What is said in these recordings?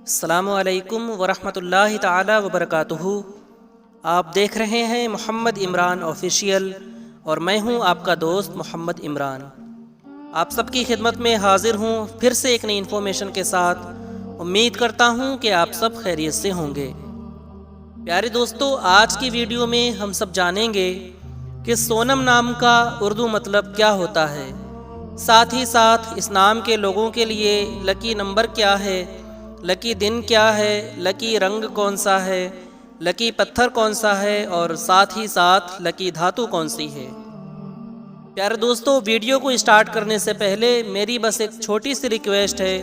السلام علیکم ورحمۃ اللہ تعالی وبرکاتہ۔ آپ دیکھ رہے ہیں محمد عمران آفیشیل اور میں ہوں آپ کا دوست محمد عمران۔ آپ سب کی خدمت میں حاضر ہوں پھر سے ایک نئی انفارمیشن کے ساتھ۔ امید کرتا ہوں کہ آپ سب خیریت سے ہوں گے۔ پیارے دوستو، آج کی ویڈیو میں ہم سب جانیں گے کہ سونم نام کا اردو مطلب کیا ہوتا ہے، ساتھ ہی ساتھ اس نام کے لوگوں کے لیے لکی نمبر کیا ہے، لکی دن کیا ہے، لکی رنگ کون سا ہے، لکی پتھر کون سا ہے اور ساتھ ہی ساتھ لکی دھاتو کون سی ہے۔ پیارے دوستو، ویڈیو کو اسٹارٹ کرنے سے پہلے میری بس ایک چھوٹی سی ریکویسٹ ہے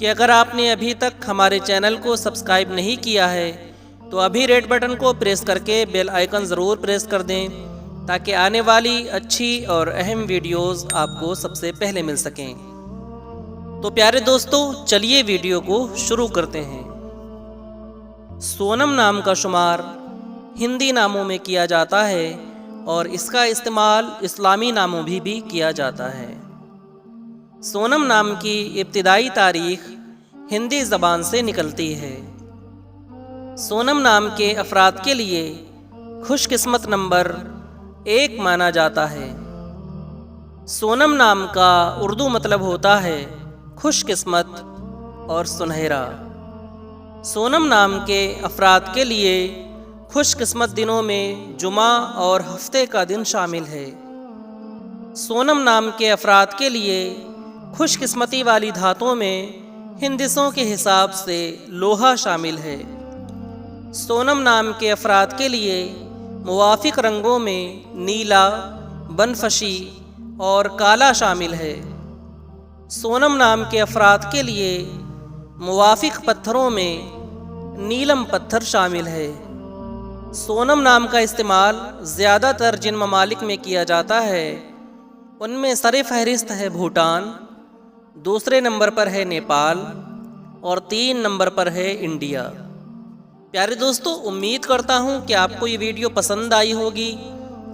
کہ اگر آپ نے ابھی تک ہمارے چینل کو سبسکرائب نہیں کیا ہے تو ابھی ریڈ بٹن کو پریس کر کے بیل آئیکن ضرور پریس کر دیں تاکہ آنے والی اچھی اور اہم ویڈیوز آپ کو سب سے پہلے مل سکیں۔ تو پیارے دوستو، چلیے ویڈیو کو شروع کرتے ہیں۔ سونم نام کا شمار ہندی ناموں میں کیا جاتا ہے اور اس کا استعمال اسلامی ناموں بھی کیا جاتا ہے۔ سونم نام کی ابتدائی تاریخ ہندی زبان سے نکلتی ہے۔ سونم نام کے افراد کے لیے خوش قسمت نمبر 1 مانا جاتا ہے۔ سونم نام کا اردو مطلب ہوتا ہے خوش قسمت اور سنہرا۔ سونم نام کے افراد کے لیے خوش قسمت دنوں میں جمعہ اور ہفتے کا دن شامل ہے۔ سونم نام کے افراد کے لیے خوش قسمتی والی دھاتوں میں ہندسوں کے حساب سے لوہا شامل ہے۔ سونم نام کے افراد کے لیے موافق رنگوں میں نیلا، بنفشی اور کالا شامل ہے۔ سونم نام کے افراد کے لیے موافق پتھروں میں نیلم پتھر شامل ہے۔ سونم نام کا استعمال زیادہ تر جن ممالک میں کیا جاتا ہے ان میں سر فہرست ہے بھوٹان، دوسرے نمبر پر ہے نیپال اور 3 نمبر پر ہے انڈیا۔ پیارے دوستو، امید کرتا ہوں کہ آپ کو یہ ویڈیو پسند آئی ہوگی۔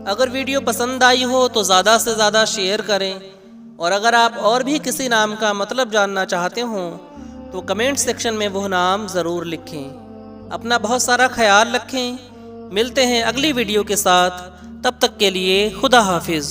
اگر ویڈیو پسند آئی ہو تو زیادہ سے زیادہ شیئر کریں، اور اگر آپ اور بھی کسی نام کا مطلب جاننا چاہتے ہوں تو کمنٹ سیکشن میں وہ نام ضرور لکھیں۔ اپنا بہت سارا خیال رکھیں۔ ملتے ہیں اگلی ویڈیو کے ساتھ، تب تک کے لیے خدا حافظ۔